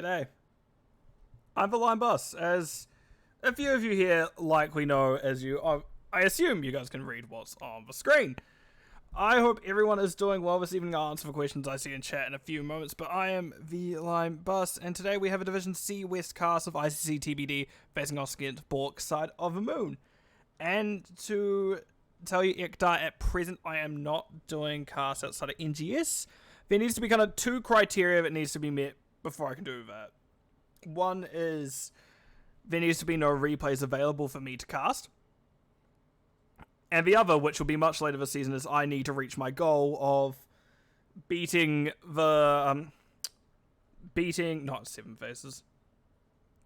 G'day. I'm the Line Bus, as a few of you here likely know, I assume you guys can read what's on the screen. I hope everyone is doing well this evening. I'll answer the questions I see in chat in a few moments, but I am the Line Bus, and today we have a Division C West cast of ICC TBD facing off against Bork side of the moon. And to tell you, Ekdar, at present I am not doing casts outside of NGS. There needs to be kind of two criteria that needs to be met before I can do that. One is there needs to be no replays available for me to cast. And the other, which will be much later this season, is I need to reach my goal of beating not Seven Faces,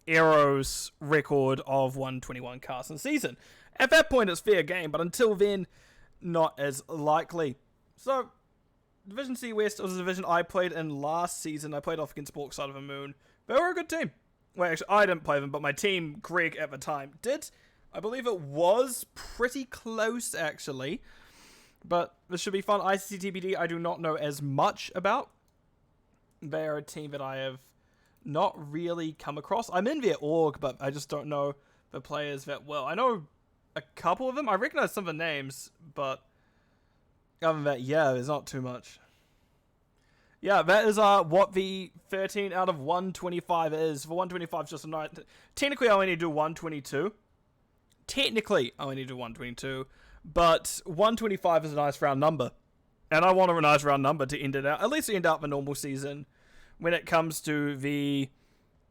Arrow's record of 121 casts in the season. At that point, it's fair game, but until then, not as likely. So, Division C West was a division I played in last season. I played off against Bork side of the moon. They were a good team. Well, actually, I didn't play them, but my team, Greg, at the time, did. I believe it was pretty close, actually. But this should be fun. ICC TBD, I do not know as much about. They are a team that I have not really come across. I'm in their org, but I just don't know the players that well. I know a couple of them. I recognize some of the names, but other than that, yeah, there's not too much. Yeah, that is what the 13 out of 125 is. For 125 is just a night. Technically, I only need to do 122. But 125 is a nice round number. And I want a nice round number to end it out. At least end out the normal season. When it comes to the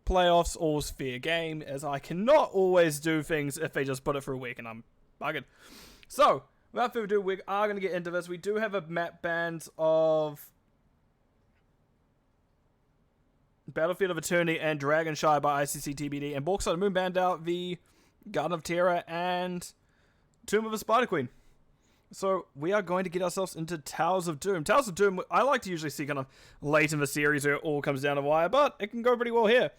playoffs, all's fair game, as I cannot always do things if they just put it for a week and I'm buggered. So, without further ado, we are going to get into this. We do have a map band of Battlefield of Eternity and Dragonshy by ICC TBD, and Bork side of Moon banned out the Garden of Terror and Tomb of the Spider Queen. So we are going to get ourselves into Towers of Doom. Towers of Doom, I like to usually see kind of late in the series where it all comes down to wire, but it can go pretty well here.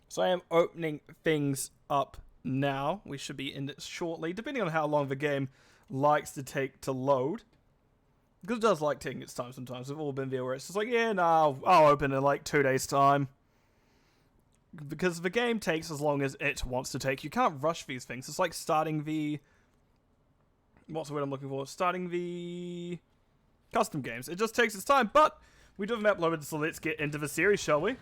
So I am opening things up now. We should be in it shortly, depending on how long the game likes to take to load. Because it does like taking its time sometimes. We've all been there where it's just like, yeah, nah, I'll open in like 2 days' time. Because the game takes as long as it wants to take. You can't rush these things. It's like starting the... What's the word I'm looking for? Starting the custom games. It just takes its time, but we do have a map loaded, so let's get into the series, shall we?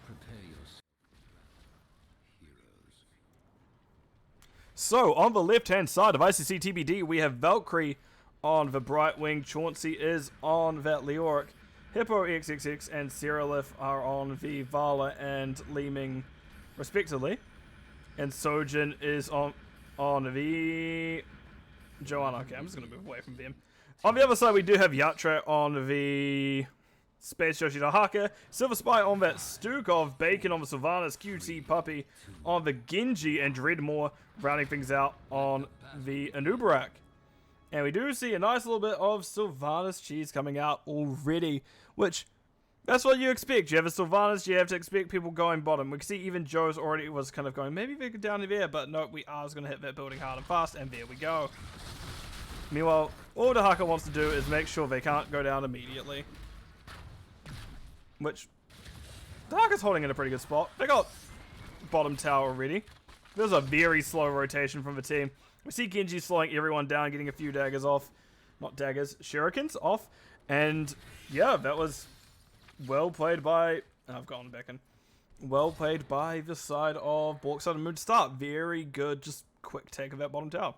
So, on the left-hand side of ICC TBD, we have Valkyrie on the Brightwing. Chauncey is on that Leoric. Hippo XXX and Seralith are on the Vala and Leeming, respectively. And Sojin is on the Joanna. Okay, I'm just going to move away from them. On the other side, we do have Yatra on the Space Yoshida Haka. Silver Spy on that Stukov. Bacon on the Sylvanas. QT Puppy on the Genji. And Dreadmore rounding things out on the Anubarak. And we do see a nice little bit of Sylvanas cheese coming out already, which, that's what you expect. You have a Sylvanas, you have to expect people going bottom. We can see even Joe's already was kind of going, maybe they could down there, but no, we are going to hit that building hard and fast, and there we go. Meanwhile, all the Haka wants to do is make sure they can't go down immediately. Which, the Haka's holding in a pretty good spot. They got bottom tower already. There's a very slow rotation from the team. We see Genji slowing everyone down, getting a few daggers off. Not daggers, shurikens off. And yeah, that was well played by... I've gone back in. Well played by the side of Bork side of Moon to start. Very good, just quick take of that bottom tower.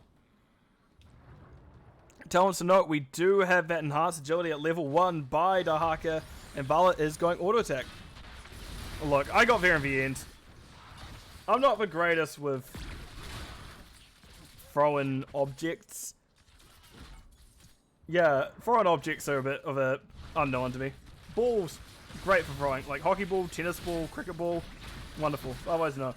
Tell us to note, we do have that enhanced agility at level 1 by Dahaka, and Vala is going auto attack. Look, I got there in the end. I'm not the greatest with throwing objects. Yeah, throwing objects are a bit of a unknown to me. Balls, great for throwing. Like hockey ball, tennis ball, cricket ball, wonderful. Otherwise, no.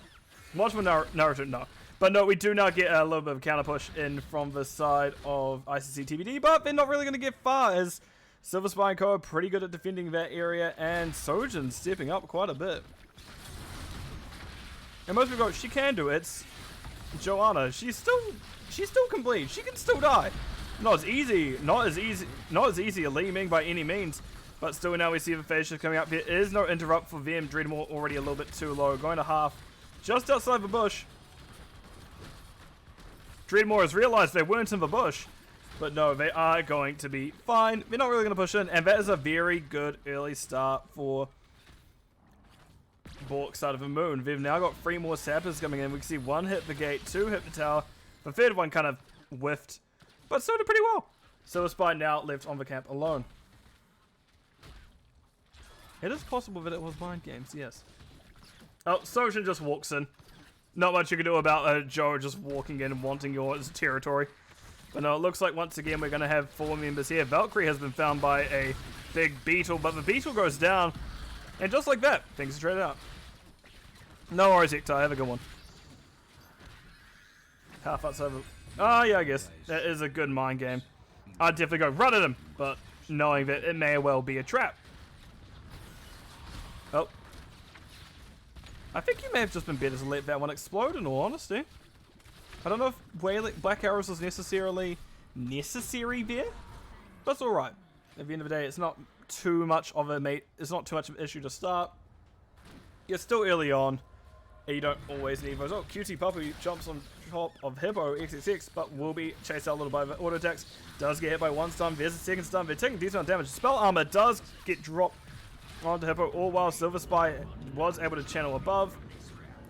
Watch my Naruto, no. But no, we do now get a little bit of a counter push in from the side of ICC TBD, but they're not really going to get far, as Silver Spy and Co are pretty good at defending that area, and Sojin stepping up quite a bit. And most people go, she can do it. It's Joanna. She still can bleed. She can still die. Not as easy a Li Ming by any means, But still now we see the phase shift coming up. There is no interrupt for them. Dreadmore already a little bit too low. Going to half. Just outside the bush. Dreadmore has realized they weren't in the bush. But no, they are going to be fine. They're not really going to push in. And that is a very good early start for Bork side of the moon. They've now got 3 more sappers coming in. We can see 1 hit the gate, 2 hit the tower. The third one kind of whiffed. But still did pretty well. Silver Spy now left on the camp alone. It is possible that it was mind games, yes. Oh, Sojin just walks in. Not much you can do about Joe just walking in and wanting your territory. But no, it looks like once again we're going to have 4 members here. Valkyrie has been found by a big beetle, but the beetle goes down. And just like that, things are straight out. No worries, Hector. Have a good one. Half outside of... Oh, yeah, I guess. That is a good mind game. I'd definitely go run at him, but knowing that it may well be a trap. Oh. I think you may have just been better to let that one explode, in all honesty. I don't know if Black Arrows was necessary there, but it's alright. At the end of the day, it's not too much of an issue to start. You're still early on, and you don't always need those. Oh, Cutie Puppy jumps on top of Hippo XXX, but will be chased out a little by the auto attacks. Does get hit by 1 stun. There's a 2nd stun. They're taking decent amount of damage. Spell armor does get dropped onto Hippo, all while Silver Spy was able to channel above.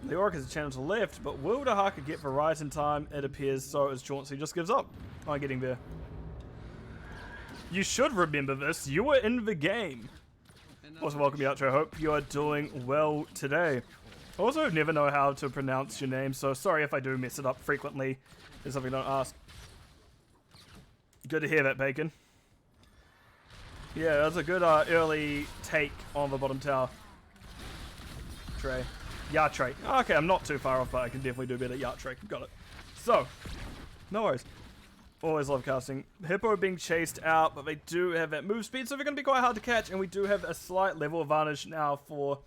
Leoric has a channel to left, but will Dahaka get the right in time? It appears so, as Chauncey just gives up on getting there. You should remember this. You were in the game. Also, welcome you out, I hope you are doing well today. I also never know how to pronounce your name, so sorry if I do mess it up frequently. There's something I don't ask. Good to hear that, Bacon. Yeah, that's a good early take on the bottom tower. Trey. Trey. Okay, I'm not too far off, but I can definitely do better. Trey. Got it. So, no worries. Always love casting. Hippo being chased out, but they do have that move speed, so they're going to be quite hard to catch, and we do have a slight level advantage now for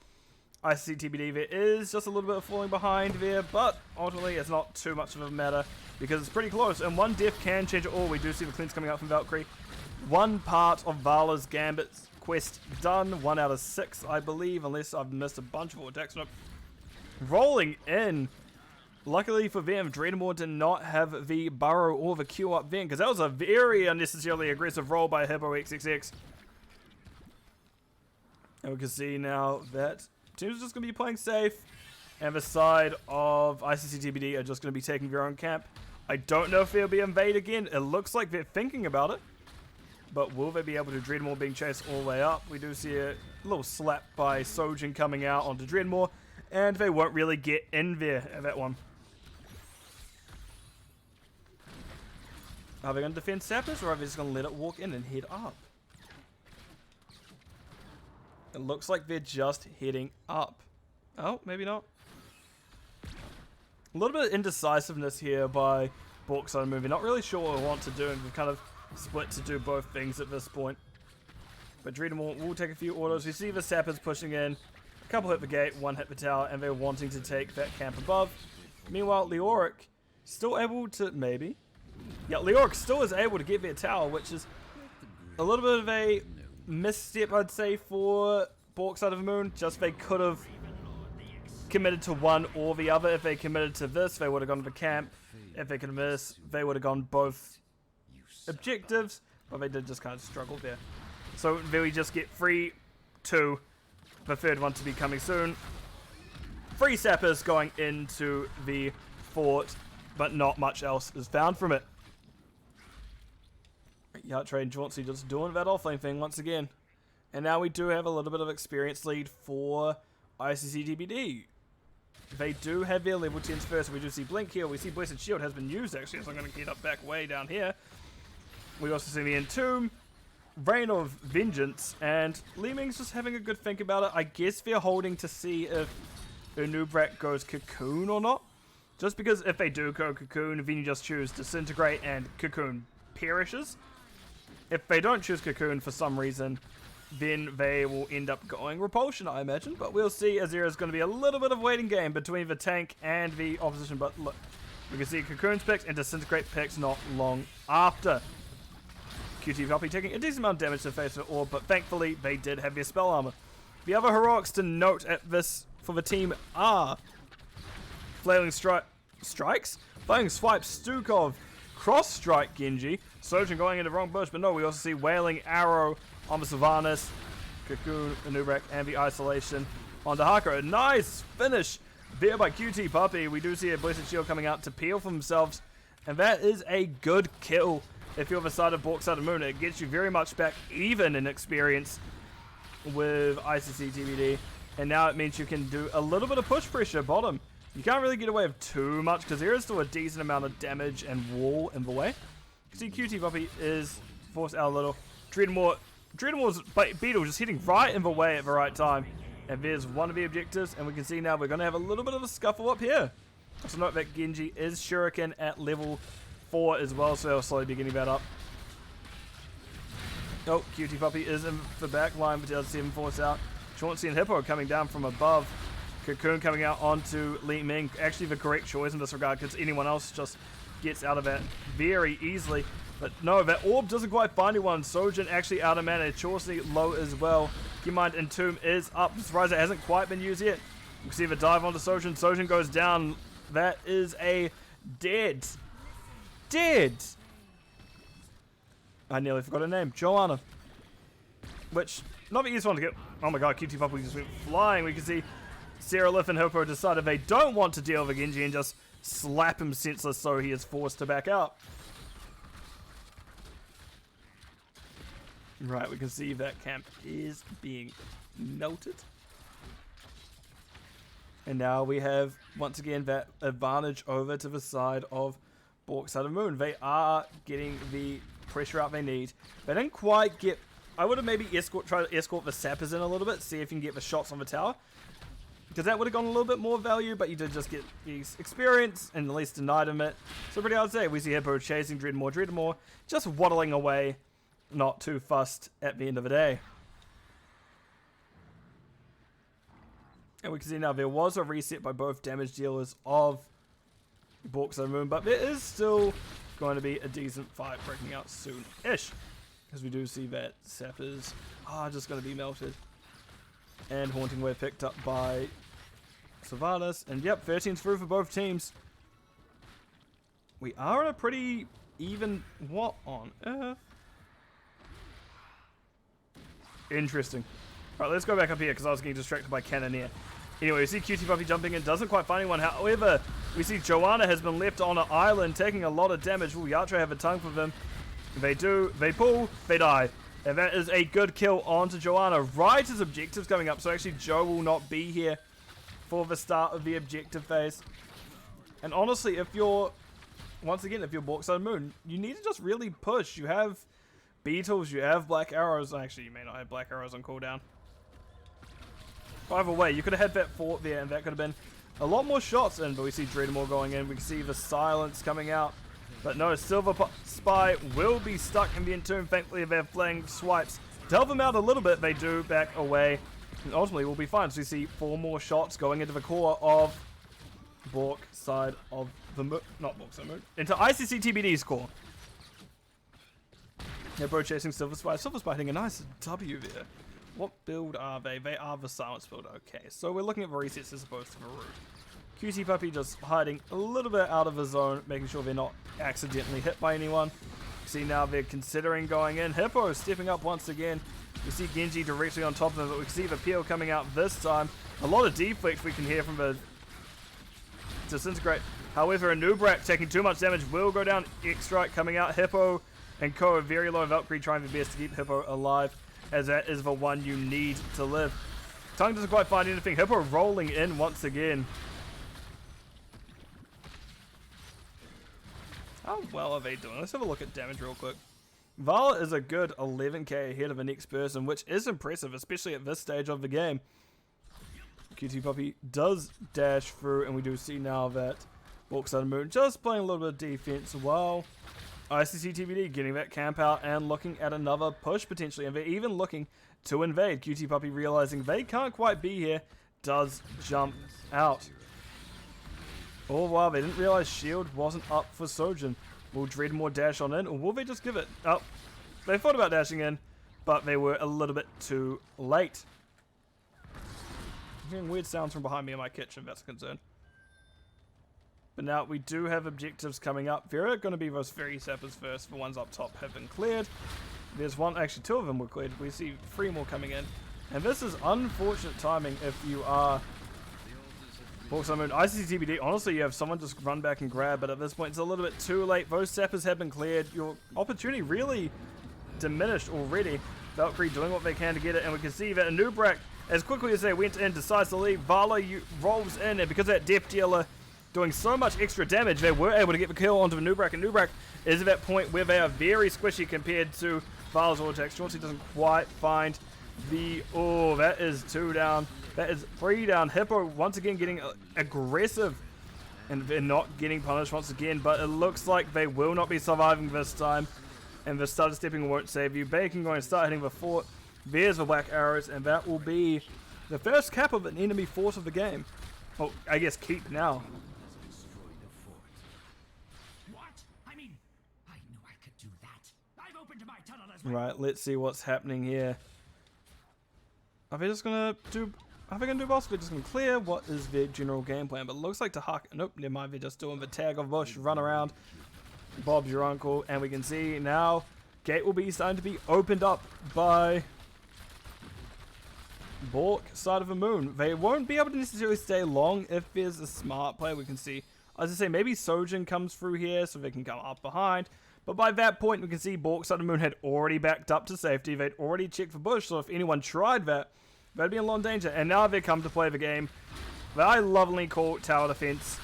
ICC TBD. There is just a little bit of falling behind there, but ultimately it's not too much of a matter because it's pretty close, and 1 death can change it all. We do see the cleanse coming out from Valkyrie. 1 part of Vala's Gambit quest done, 1 out of 6, I believe, unless I've missed a bunch of attacks. Nope. Rolling in. Luckily for them, Dreadmore did not have the burrow or the Q up then, because that was a very unnecessarily aggressive roll by Hippo XXX. And we can see now that teams are just going to be playing safe, and the side of ICC TBD are just going to be taking their own camp. I don't know if they'll be invade again. It looks like they're thinking about it. But will they be able to? Dreadmore being chased all the way up. We do see a little slap by Sojin coming out onto Dreadmore. And they won't really get in there at that one. Are they going to defend Sappers, or are they just going to let it walk in and head up? It looks like they're just heading up. Oh, maybe not. A little bit of indecisiveness here by Bork side of the movie. Not really sure what I want to do, and we've kind of split to do both things at this point. But Dreadmore will take a few autos. We see the Sappers pushing in. A couple hit the gate, 1 hit the tower, and they're wanting to take that camp above. Meanwhile, Leoric still able to... maybe? Yeah, Leoric still is able to get their tower, which is a little bit of a misstep, I'd say, for Bork side of the moon. Just they could have committed to one or the other. If they committed to this, they would have gone to the camp. If they could miss, they would have gone both objectives, but they did just kind of struggle there. So there we just get 3, 2, the third one to be coming soon. 3 sappers going into the fort, but not much else is found from it. Trey and Chauncey just doing that offlane thing once again. And now we do have a little bit of experience lead for ICC TBD. They do have their level 10s first. We do see Blink here. We see Blessed Shield has been used actually, so I'm going to get up back way down here. We also see the Entomb, Reign of Vengeance, and Lemming's just having a good think about it. I guess they're holding to see if Unubrak goes Cocoon or not. Just because if they do go Cocoon, then you just choose Disintegrate and Cocoon perishes. If they don't choose Cocoon for some reason, then they will end up going Repulsion, I imagine. But we'll see, as there is going to be a little bit of waiting game between the tank and the opposition. But look, we can see Cocoon's picks and Disintegrate picks not long after. QT Puppy taking a decent amount of damage to the face of the orb, but thankfully they did have their spell armor. The other heroics to note at this for the team are Flailing Strikes, Flailing Swipe Stukov, Cross Strike Genji, Sojin going into the wrong bush, but no, we also see Wailing Arrow on the Sylvanas, Cocoon, Anubrak, and the Isolation on Dahako. A nice finish there by QT Puppy. We do see a Blessed Shield coming out to peel for themselves, and that is a good kill. If you're the side of Bork, side of Moon, it gets you very much back even in experience with ICC TBD, and now it means you can do a little bit of push pressure bottom. You can't really get away with too much because there is still a decent amount of damage and wall in the way. You see QT Puppy is forced out a little. Dreadmore's Beetle just hitting right in the way at the right time. And there's one of the objectives, and we can see now we're going to have a little bit of a scuffle up here. Also note that Genji is Shuriken at level 4 as well, so they'll slowly be getting that up. Oh, QT Puppy is in the back line, but does see him force out. Chauncey and Hippo coming down from above. Cocoon coming out onto Li Ming. Actually the correct choice in this regard, because anyone else just gets out of that very easily. But no, that orb doesn't quite find anyone. Sojin actually out of mana. Chauncey low as well. Keep in mind, Entomb is up. I'm surprised it hasn't quite been used yet. You can see the dive onto Sojin. Sojin goes down. That is a dead. I nearly forgot her name. Joanna. Which, not the easiest one to get. Oh my god, QT Puppy just went flying. We can see Seraph and Hippo decided they don't want to deal with Genji and just slap him senseless, so he is forced to back out. Right, we can see that camp is being melted. And now we have, once again, that advantage over to the side of Bork, side of Moon. They are getting the pressure out they need. They didn't quite get... I would have maybe tried to escort the sappers in a little bit, see if you can get the shots on the tower. Because that would have gone a little bit more value, but you did just get the experience and at least denied him it. So pretty hard to say. We see Hippo chasing Dreadmore, just waddling away. Not too fussed at the end of the day. And we can see now there was a reset by both damage dealers of Bork, side of Moon, but there is still going to be a decent fight breaking out soon-ish. Because we do see that sappers are just going to be melted. And Haunting Wave picked up by Sylvanas. And yep, 13's through for both teams. We are in a pretty even... What on earth? Interesting. Alright, let's go back up here because I was getting distracted by Cannoneer. Anyway, we see QT Puppy jumping in, doesn't quite find anyone. However, we see Joanna has been left on an island, taking a lot of damage. Will Yatra have a tongue for them? They do, they pull, they die. And that is a good kill onto Joanna. Right as objectives coming up, so actually Joe will not be here for the start of the objective phase. And honestly, if you're, once again, if you're Bork, side of Moon, you need to just really push. You have Beetles, you have Black Arrows. Actually, you may not have Black Arrows on cooldown. Either way, you could have had that fort there, and that could have been a lot more shots in. But we see Dreadmore going in. We can see the silence coming out. But no, Silver Spy will be stuck in the Entomb. Thankfully, they're playing swipes. Delve them out a little bit. They do back away. And ultimately, we'll be fine. So we see 4 more shots going into the core of Bork, side of the Moon. Not Bork, side of the Moon. Into ICC TBD's core. Hippo chasing Silver Spy. Silver Spy hitting a nice W there. What build are they? They are the silence build. Okay, so we're looking at the resets as opposed to the root. QT Puppy just hiding a little bit out of the zone, making sure they're not accidentally hit by anyone. See now they're considering going in. Hippo stepping up once again. We see Genji directly on top of them, but we can see the peel coming out this time. A lot of deflect we can hear from the Disintegrate. However, Anubrak taking too much damage will go down. X-Strike coming out. Hippo and Ko are very low. Valkyrie trying their best to keep Hippo alive, as that is the one you need to live. Tongue doesn't quite find anything. Hippo rolling in once again. How well are they doing? Let's have a look at damage real quick. Vala is a good 11k ahead of the next person, which is impressive, especially at this stage of the game. QT Puppy does dash through, and we do see now that Bork, side of Moon just playing a little bit of defense while ICC TBD getting that camp out and looking at another push potentially, and they're even looking to invade. QT Puppy realizing they can't quite be here, does jump out. Oh wow, they didn't realize shield wasn't up for Sojin. Will Dreadmore dash on in, or will they just give it up? They thought about dashing in, but they were a little bit too late. I'm hearing weird sounds from behind me in my kitchen, if that's a concern. But now we do have objectives coming up. There are going to be those ferry sappers first. The ones up top have been cleared. There's one, actually 2 of them were cleared. We see 3 more coming in. And this is unfortunate timing if you are Bork Side of the Moon. ICC TBD, honestly, you have someone just run back and grab, but at this point it's a little bit too late. Those sappers have been cleared. Your opportunity really diminished already. Valkyrie doing what they can to get it, and we can see that Anubrak, as quickly as they went in, decides to leave. Vala rolls in, and because of that Death Dealer doing so much extra damage, they were able to get the kill onto Anubrak, and Anubrak is at that point where they are very squishy compared to Vala's auto attacks. Chauncey doesn't quite find the... Oh, that is 2 down. That is 3 down. Hippo once again getting aggressive, and they're not getting punished once again, but it looks like they will not be surviving this time, and the stutter stepping won't save you. Bacon going to start hitting the fort. There's the black arrows, and that will be the first cap of an enemy fort of the game. Well, I guess keep now. Right, let's see what's happening here. Are they just gonna do... Are they gonna do boss? They're just gonna clear. What is their general game plan? But it looks like Tahaka... Nope, never mind. They're just doing the tag of Bush, run around. Bob's your uncle. And we can see now gate will be starting to be opened up by Bork Side of the Moon. They won't be able to necessarily stay long if there's a smart play. We can see, as I say, maybe Sojin comes through here so they can come up behind. But by that point, we can see Bork Side of the Moon had already backed up to safety. They'd already checked for Bush, so if anyone tried that, they'd be in a lot of danger. And now they come to play the game that I lovingly call tower defense,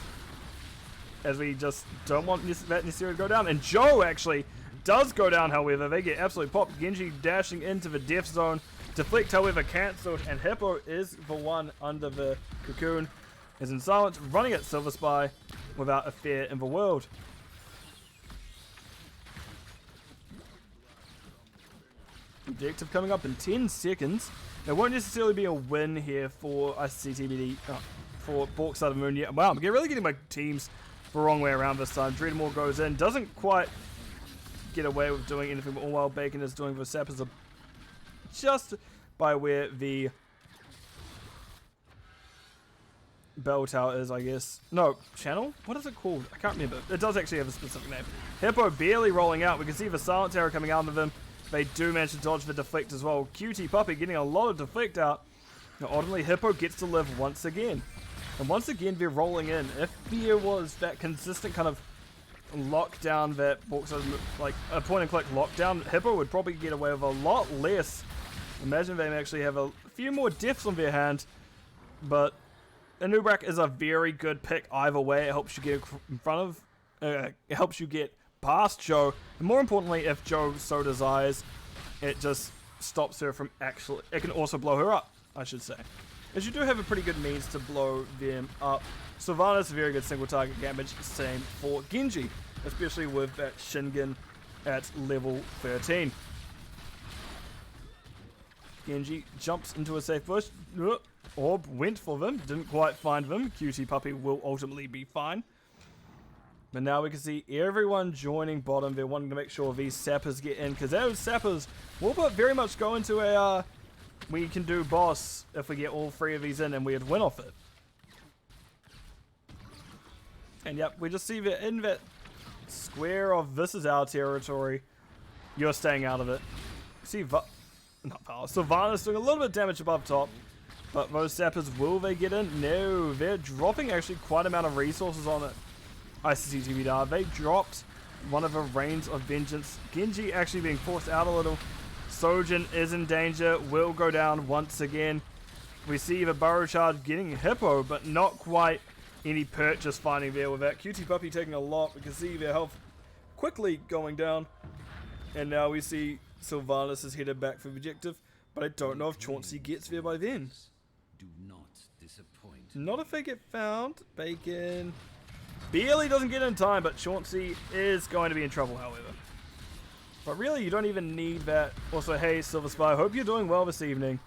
as we just don't want that necessarily to go down. And Joe actually does go down, however. They get absolutely popped. Genji dashing into the death zone. Deflect, however, cancelled. And Hippo is the one under the cocoon. Is in silence, running at Silver Spy without a fear in the world. Objective coming up in 10 seconds. There won't necessarily be a win here for ICC TBD, for Bork Side of the Moon yet. Wow, I'm really getting my teams the wrong way around this time. Dreadmore goes in, doesn't quite get away with doing anything, but all while Bacon is doing the sappers just by where the bell tower is, I guess. No, channel? What is it called? I can't remember. It does actually have a specific name. Hippo barely rolling out. We can see the silence arrow coming out of him. They do manage to dodge the deflect as well. Cutie Puppy getting a lot of deflect out. Now, ultimately, Hippo gets to live once again. And once again, they're rolling in. If there was that consistent kind of lockdown that Bork Side, like a point and click lockdown, Hippo would probably get away with a lot less. Imagine they actually have a few more deaths on their hand. But Anubrak is a very good pick either way. It helps you get in front of, it helps you get past Joe, and more importantly, if Joe so desires, it just stops her from actually, it can also blow her up, I should say, as you do have a pretty good means to blow them up. Sylvanas, very good single target damage, same for Genji, especially with that Shingen at level 13. Genji jumps into a safe bush. Orb went for them, didn't quite find them. Cutie Puppy will ultimately be fine. But now we can see everyone joining bottom. They're wanting to make sure these sappers get in, because those sappers will but very much go into a we can do boss if we get all 3 of these in, and we'd win off it. And yep, we just see that in that square of this is our territory, you're staying out of it. See, Sylvanas doing a little bit of damage above top, but those sappers, will they get in? No, they're dropping actually quite a amount of resources on it. ICC TBD, they dropped one of the Reigns of Vengeance. Genji actually being forced out a little. Sojin is in danger, will go down once again. We see the Burrow Charge getting Hippo, but not quite any purchase finding there with that. Cutie Puppy taking a lot. We can see their health quickly going down. And now we see Sylvanas is headed back for the objective, but I don't know if Chauncey gets there by then. Do not disappoint. Not if they get found. Bacon barely doesn't get in time, but Chauncey is going to be in trouble, however. But really, you don't even need that. Also, hey, Silver Spy, hope you're doing well this evening.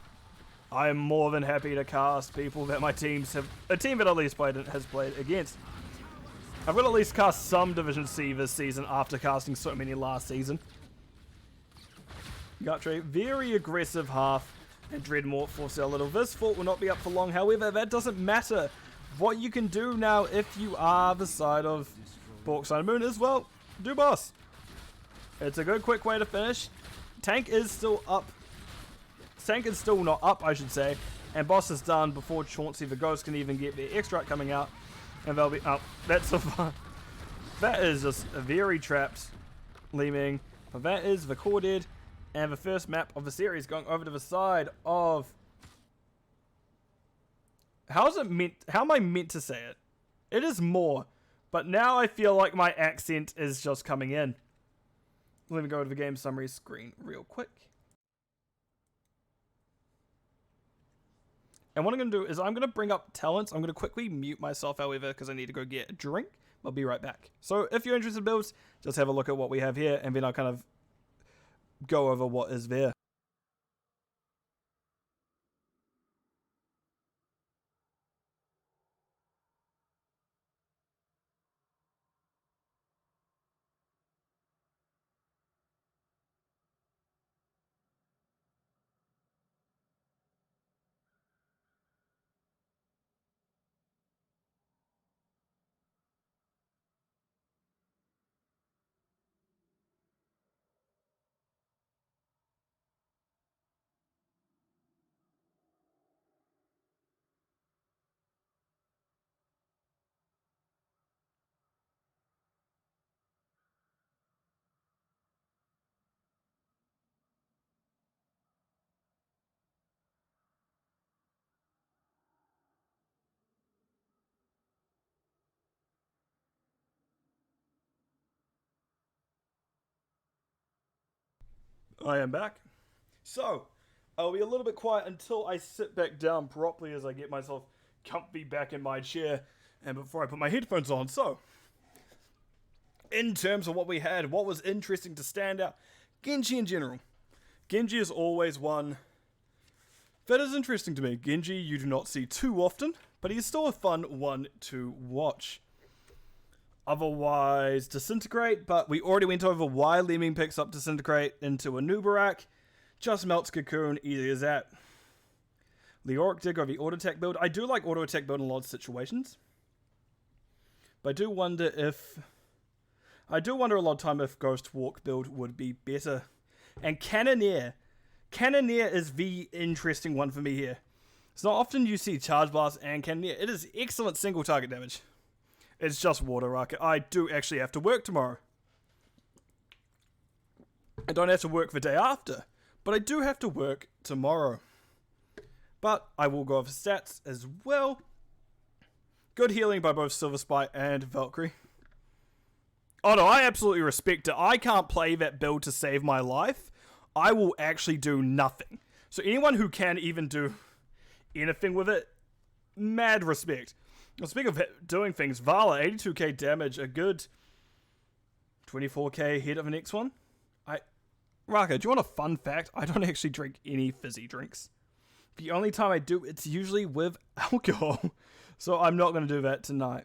I am more than happy to cast people that my teams have, a team that at least has played against. I've got to at least cast some Division C this season after casting so many last season. Guthrie, very aggressive half, and Dreadmort forces a little. This fort will not be up for long, however, that doesn't matter. What you can do now, if you are the side of Bork Side Moon, is, well, do boss. It's a good quick way to finish. Tank is still up. Tank is still not up, I should say. And boss is done before Chauncey the Ghost can even get their extract coming out. And they'll be up. That's a fun. That is just a very trapped Leeming. But that is the Corded. And the first map of the series going over to the side of... How am I meant to say it? It is more. But now I feel like my accent is just coming in. Let me go to the game summary screen real quick. And what I'm going to do is I'm going to bring up talents. I'm going to quickly mute myself, however, because I need to go get a drink. I'll be right back. So if you're interested in builds, just have a look at what we have here, and then I'll kind of go over what is there. I am back. So, I'll be a little bit quiet until I sit back down properly as I get myself comfy back in my chair and before I put my headphones on. So, in terms of what we had, what was interesting to stand out, Genji in general. Genji is always one that is interesting to me. Genji you do not see too often, but he's still a fun one to watch. Otherwise, Disintegrate, but we already went over why Lemming picks up Disintegrate into a Nubarak. Just melts Cocoon, easy as that. Leoric did go the auto attack build. I do like auto attack build in a lot of situations. But I do wonder a lot of time if Ghost Walk build would be better. And Cannoneer. Cannoneer is the interesting one for me here. It's not often you see Charge Blast and Cannoneer. It is excellent single target damage. It's just water rocket. I do actually have to work tomorrow. I don't have to work the day after, but I do have to work tomorrow. But I will go over stats as well. Good healing by both Silver Spy and Valkyrie. Oh no, I absolutely respect it. I can't play that build to save my life. I will actually do nothing. So anyone who can even do anything with it, mad respect. Well, speaking of doing things, Vala, 82k damage, a good 24k ahead of the next one. Raka, do you want a fun fact? I don't actually drink any fizzy drinks. The only time I do, it's usually with alcohol. So I'm not going to do that tonight.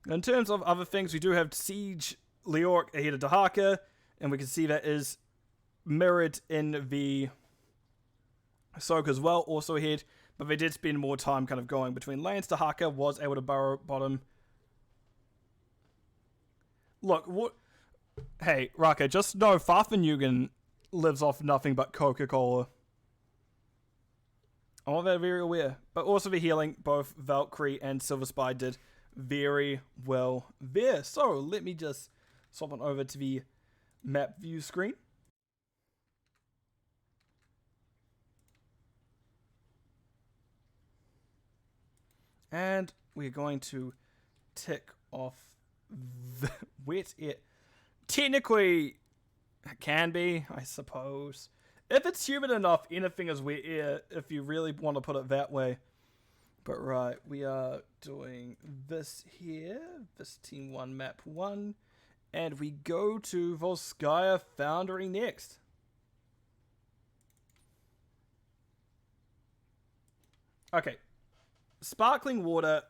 In terms of other things, we do have Siege Leoric ahead of Dahaka, and we can see that is mirrored in the Soak as well, also ahead. But they did spend more time kind of going between lanes. Dahaka was able to burrow bottom. Look, what? Hey, Raka, just know Farfenugan lives off nothing but Coca-Cola. I want that very aware. But also the healing, both Valkyrie and Silver Spy did very well there. So let me just swap on over to the map view screen. And we're going to tick off the wet air. Technically, it can be, I suppose. If it's humid enough, anything is wet air, if you really want to put it that way. But right, we are doing this here. This Team 1 Map 1. And we go to Volskaya Foundry next. Okay. Sparkling water.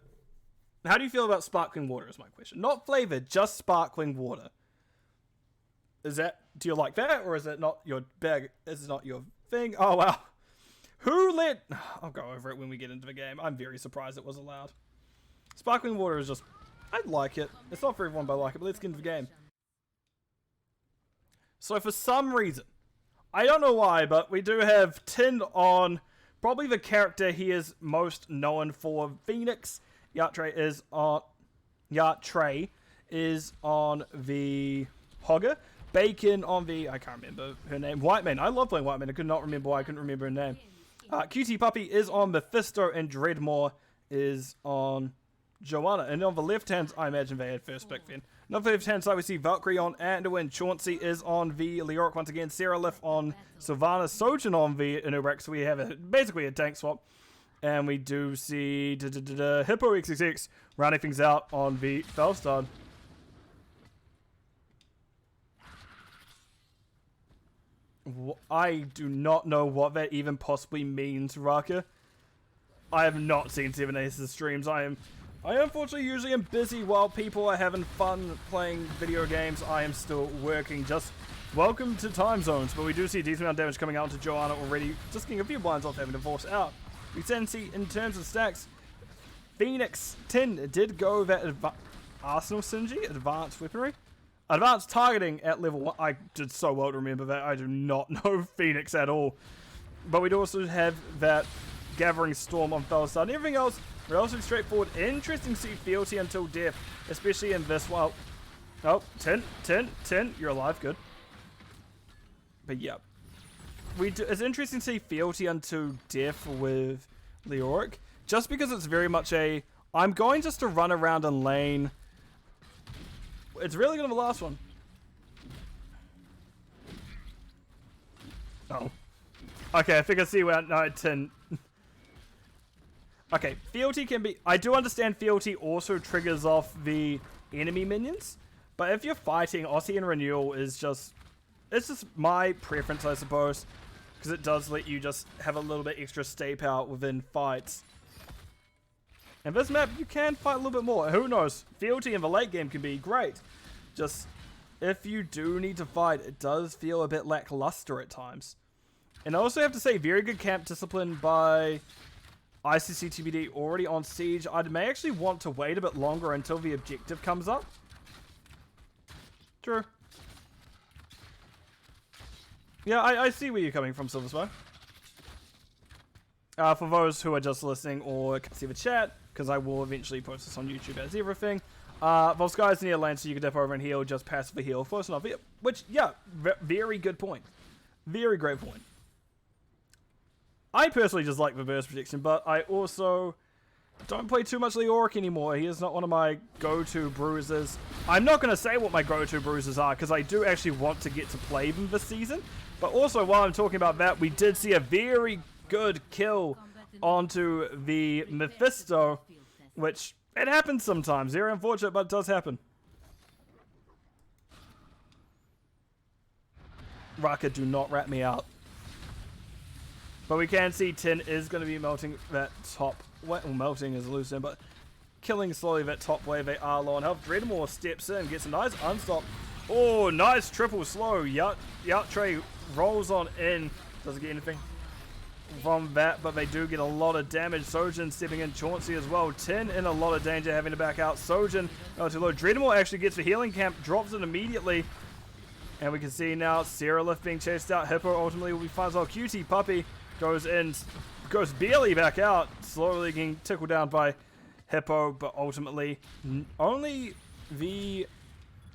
How do you feel about sparkling water is my question. Not flavored, just sparkling water. do you like that, or is it not your bag? Is it not your thing? Oh, wow. Who let... I'll go over it when we get into the game. I'm very surprised it was allowed. Sparkling water is just... I like it. It's not for everyone, but I like it. But let's get into the game. So for some reason, I don't know why, but we do have Tin on probably the character he is most known for, Phoenix. Yatre is on the Hogger. Bacon on the... I can't remember her name. Whiteman. I love playing Whiteman. I could not remember why I couldn't remember her name. Cutie Puppy is on Mephisto, and Dreadmore is on Joanna. And on the left hand, I imagine they had first pick then. And on the left hand side, we see Valkyrie on Anduin. Chauncey is on the Leoric once again. Seraph on Sylvana. Sojin on the Inurak. So we have basically a tank swap. And we do see Hippo XXX rounding things out on the Felstar. I do not know what that even possibly means, Raka. I have not seen 7 Aces streams. I unfortunately usually am busy while people are having fun playing video games. I am still working. Just welcome to time zones. But we do see a decent amount of damage coming out to Joanna already. Just getting a few blinds off having to force out. We then see in terms of stacks, Phoenix 10 did go that Arsenal synergy, advanced weaponry. Advanced targeting at level 1. I did so well to remember that. I do not know Phoenix at all. But we'd also have that Gathering Storm on Felstar. And everything else, relatively straightforward. Interesting to see fealty until death, especially in this. Well, oh, 10. You're alive, good. But yeah. It's interesting to see fealty until death with Leoric. Just because it's very much a, I'm going just to run around in lane. It's really going to be the last one. Oh. Okay, I think I see where... No, 10. Okay, fealty can be... I do understand fealty also triggers off the enemy minions. But if you're fighting, Aussie and Renewal is just... It's just my preference, I suppose. Because it does let you just have a little bit extra stay power within fights. And this map, you can fight a little bit more. Who knows? Fealty in the late game can be great. Just, if you do need to fight, it does feel a bit lackluster at times. And I also have to say, very good camp discipline by ICC TBD already on Siege. I may actually want to wait a bit longer until the objective comes up. True. Yeah, I see where you're coming from, Silverspy. For those who are just listening or can see the chat, because I will eventually post this on YouTube as everything. Volskai's near lane, so you can dip over and heal, just passively heal. First enough, which, yeah, very good point. Very great point. I personally just like the burst protection, but I also don't play too much Leoric anymore. He is not one of my go-to bruisers. I'm not going to say what my go-to bruisers are, because I do actually want to get to play them this season. But also, while I'm talking about that, we did see a very good kill onto the Mephisto, which it happens sometimes. Very unfortunate, but it does happen. Raka, do not rat me out. But we can see Tin is going to be melting that top. Well, melting is a loose end, but killing slowly that top wave. They are low on health. Dreadmore steps in, gets a nice unstop. Oh, nice triple slow. Yatre rolls on in. Doesn't get anything from that, but they do get a lot of damage. Sojin stepping in, Chauncey as well. Tin in a lot of danger, having to back out. Sojin too low. Dreadmore actually gets the healing camp, drops it immediately. And we can see now Seraph being chased out. Hippo ultimately will be fine as well. Cutie Puppy goes in, goes barely back out, slowly getting tickled down by Hippo, but ultimately only the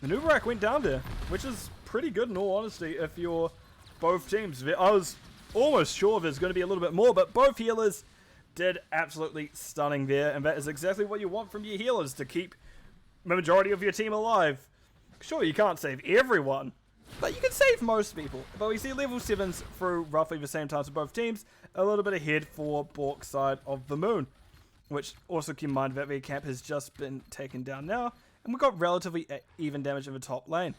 Nubarak went down there, which is pretty good in all honesty if you're both teams. I was almost sure there's going to be a little bit more, but both healers did absolutely stunning there, and that is exactly what you want from your healers, to keep the majority of your team alive. Sure, you can't save everyone, but you can save most people. But we see level 7s through roughly the same time to both teams, a little bit ahead for Bork's side of the moon, which also keep in mind that their camp has just been taken down now, and we've got relatively even damage in the top lane.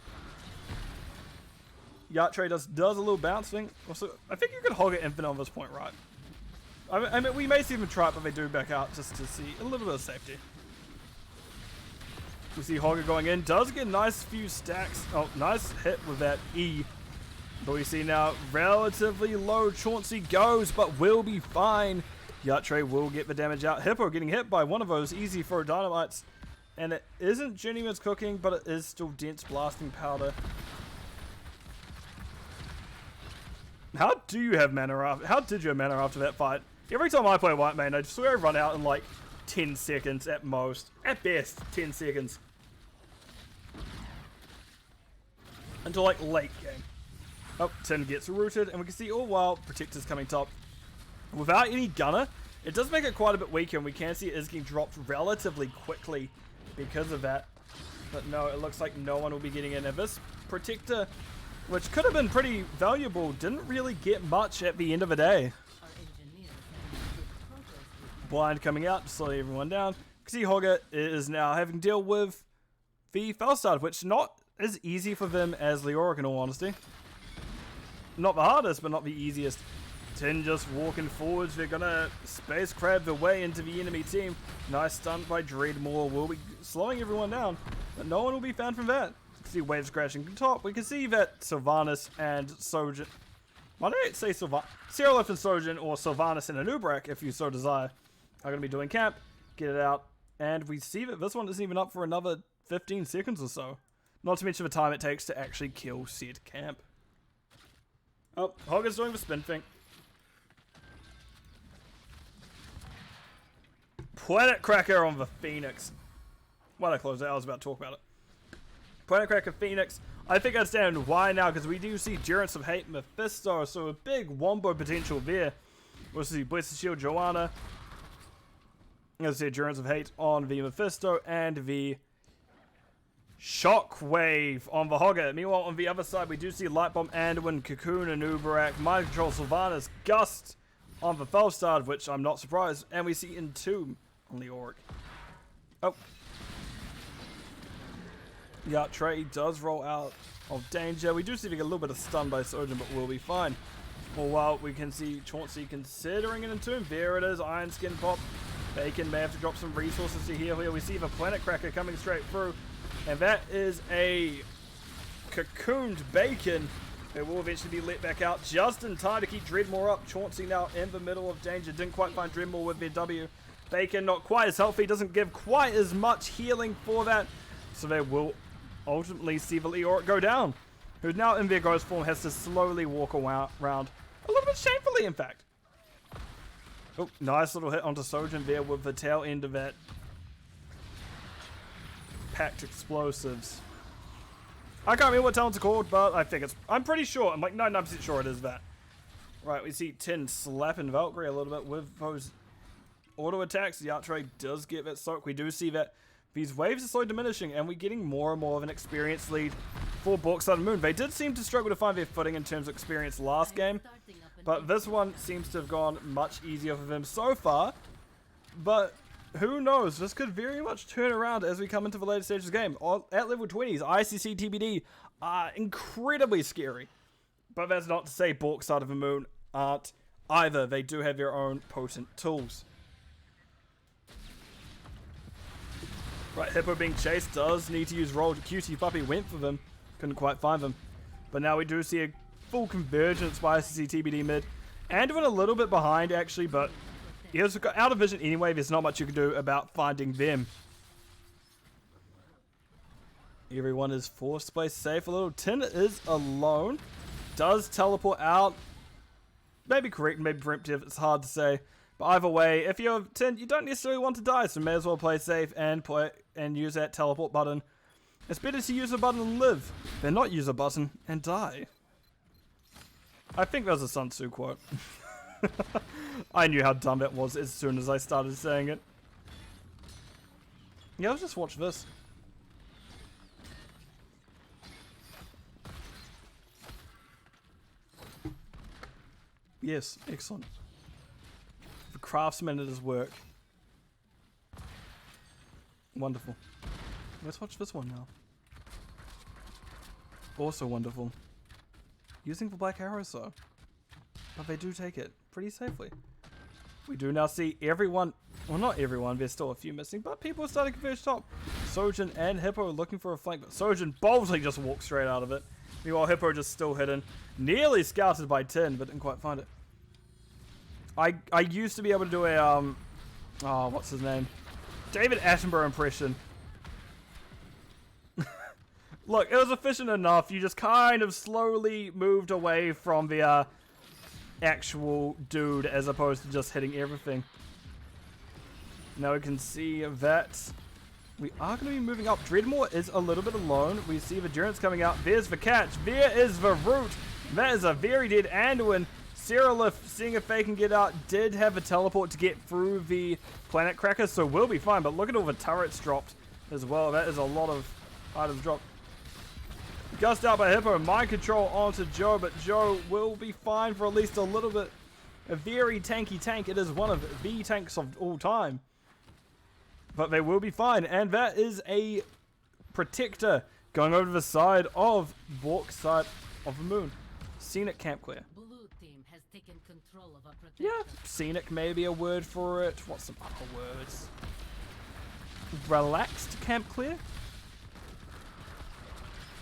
Yatre does a little bouncing. Also, I think you could hog it infinite on this point, right? I mean, we may see them try it, but they do back out just to see a little bit of safety. We see Hogger going in. Does get a nice few stacks. Oh, nice hit with that E. But we see now relatively low. Chauncey goes, but will be fine. Yatre will get the damage out. Hippo getting hit by one of those easy throw dynamites. And it isn't Journeyman's cooking, but it is still dense blasting powder. How do you have mana after? How did you have mana after that fight? Every time I play White Mane, I swear I run out in like 10 seconds at most. At best, 10 seconds. Until like late game. Oh, Tin gets rooted, and we can see all while Protector's coming top. Without any gunner, it does make it quite a bit weaker, and we can see it is getting dropped relatively quickly because of that. But no, it looks like no one will be getting in. And this Protector, which could have been pretty valuable, didn't really get much at the end of the day. Blind coming out to slow everyone down. See Hogger is now having to deal with the Falstad, which not as easy for them as Leoric in all honesty. Not the hardest, but not the easiest. Tin just walking forwards. They're gonna space crab their way into the enemy team. Nice stun by Dreadmore. Will be slowing everyone down, but no one will be found from that. See waves crashing to top. We can see that Sylvanas and Sojourn. Why don't I say Cyrillith and Sojourn, or Sylvanas and Anubrak, if you so desire, are going to be doing camp. Get it out. And we see that this one isn't even up for another 15 seconds or so. Not to mention the time it takes to actually kill said camp. Oh, Hogger's doing the spin thing. Planet Cracker on the Phoenix. Why'd I close that? I was about to talk about it. Planet Cracker Phoenix. I think I understand why now, because we do see Durance of Hate Mephisto, so a big wombo potential there. We'll see Blessed Shield Joanna. Let's see Durance of Hate on the Mephisto, and the Shockwave on the Hogger. Meanwhile, on the other side, we do see Light Bomb, Anduin, Cocoon, Anubarak, Mind Control, Sylvanas, Gust on the Falstad, which I'm not surprised, and we see Entomb on the Orc. Oh. Yeah, Trey does roll out of danger. We do see we get a little bit of stun by Sojourn, but we'll be fine. Well, while we can see Chauncey considering an Entomb. There it is, Iron Skin pop. Bacon may have to drop some resources to heal here. We see the Planet Cracker coming straight through. And that is a cocooned Bacon. It will eventually be let back out just in time to keep Dreadmore up. Chauncey now in the middle of danger. Didn't quite find Dreadmore with their W. Bacon not quite as healthy. Doesn't give quite as much healing for that. So they will ultimately see the Leoric go down. Who's now in their ghost form, has to slowly walk around. A little bit shamefully, in fact. Oh, nice little hit onto Sojourn there with the tail end of that. Packed explosives. I can't remember what talents are called, but I think it's... I'm pretty sure. I'm like 99% sure it is that. Right, we see Tin slapping Valkyrie a little bit with those auto attacks. The Archray does get that soak. We do see that these waves are slowly diminishing, and we're getting more and more of an experience lead for Bork, Sun, and Moon. They did seem to struggle to find their footing in terms of experience last game, but this one seems to have gone much easier for them so far. But who knows? This could very much turn around as we come into the later stages of the game. At level 20s, ICC TBD are incredibly scary. But that's not to say Bork, Sun, and Moon aren't either. They do have their own potent tools. Right, Hippo being chased does need to use roll. QT Puppy went for them. Couldn't quite find them. But now we do see a full convergence by ICC TBD mid. Anduin a little bit behind actually, but he has got out of vision anyway. There's not much you can do about finding them. Everyone is forced to play safe a little. Tin is alone. Does teleport out. Maybe correct, maybe preemptive. It's hard to say. But either way, if you're Tin, you don't necessarily want to die, so may as well play safe and use that teleport button. It's better to use a button and live than not use a button and die. I think that was a Sun Tzu quote. I knew how dumb that was as soon as I started saying it. Yeah, let's just watch this. Yes, excellent. The craftsman at his work. Wonderful. Let's watch this one now. Also wonderful. Using the black arrows though. But they do take it pretty safely. We do now see everyone, well not everyone, there's still a few missing, but people are starting to converge top. Sojin and Hippo looking for a flank, but Sojin boldly just walks straight out of it. Meanwhile, Hippo just still hidden. Nearly scouted by Tin, but didn't quite find it. I used to be able to do a, oh, what's his name? David Attenborough impression. Look, it was efficient enough. You just kind of slowly moved away from the actual dude as opposed to just hitting everything. Now we can see that we are going to be moving up. Dreadmore is a little bit alone. We see Endurance coming out. There's the catch. There is the root. That is a very dead Anduin. Seralif, seeing if they can get out, did have a teleport to get through the planet cracker, so we'll be fine. But look at all the turrets dropped as well. That is a lot of items dropped. Gust out by Hippo. Mind control onto Joe, but Joe will be fine for at least a little bit. A very tanky tank. It is one of the tanks of all time. But they will be fine. And that is a protector going over to the side of Bork's side of the moon. Scenic camp clear. Has taken control of our protector. Yeah, scenic may be a word for it. What's some other words? Relaxed camp clear?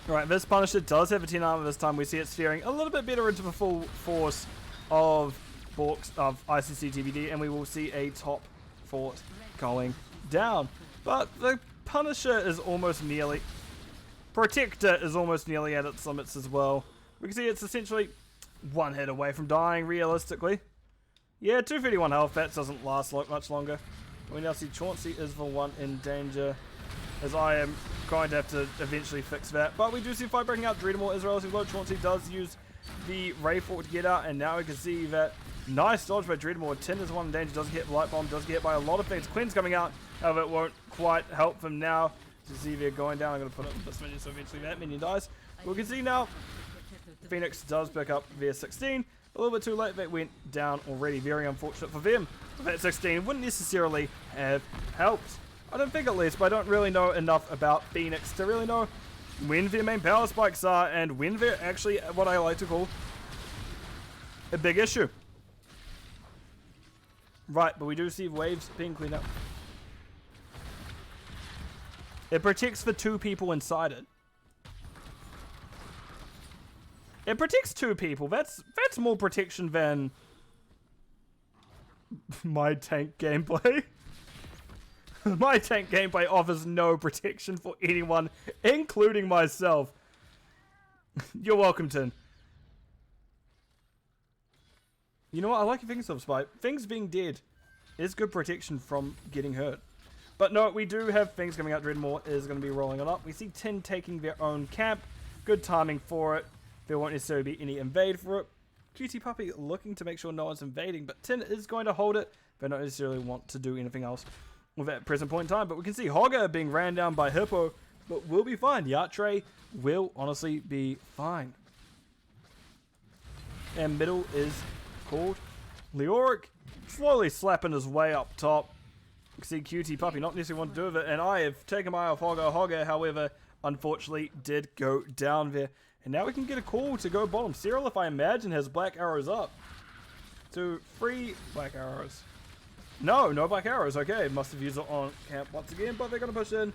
Alright, this Punisher does have a 10 armor this time. We see it steering a little bit better into the full force of Bork's, of ICC TBD, and we will see a top fort going down. But the Punisher is almost nearly... Protector is almost nearly at its limits as well. We can see it's essentially one hit away from dying, realistically. Yeah, 231 health, that doesn't last much longer. We now see Chauncey is the one in danger, as I am going to have to eventually fix that. But we do see a fight breaking out. Dreadmore is relatively low. Chauncey does use the Ray Fork to get out, and now we can see that nice dodge by Dreadmore. 10 is one in danger, doesn't get hit by Light Bomb, does get hit by a lot of things. Quinn's coming out, however it won't quite help them now. To see they're going down, I'm going to put it in this minion so eventually that minion dies. We can see now Phoenix does pick up their 16. A little bit too late, that went down already. Very unfortunate for them. That 16 wouldn't necessarily have helped. I don't think, at least, but I don't really know enough about Phoenix to really know when their main power spikes are and when they're actually what I like to call a big issue. Right, but we do see waves being cleaned up. It protects the two people inside it. It protects two people. That's more protection than my tank gameplay. My tank gameplay offers no protection for anyone, including myself. You're welcome, Tin. You know what? I like your things, Spike. Things being dead is good protection from getting hurt. But no, we do have things coming out. Dreadmore is going to be rolling on up. We see Tin taking their own camp. Good timing for it. There won't necessarily be any invade for it. QT Puppy looking to make sure no one's invading, but Tin is going to hold it. They don't necessarily want to do anything else with that present point in time. But we can see Hogger being ran down by Hippo, but we'll be fine. Yatre will honestly be fine. And middle is called. Leoric slowly slapping his way up top. You can see QT Puppy not necessarily want to do with it, and I have taken my eye off Hogger. Hogger, however, unfortunately did go down there. And now we can get a call to go bottom. Cyril, if I imagine, has black arrows up. So, 3 black arrows. No black arrows. Okay, must have used it on camp once again, but they're going to push in.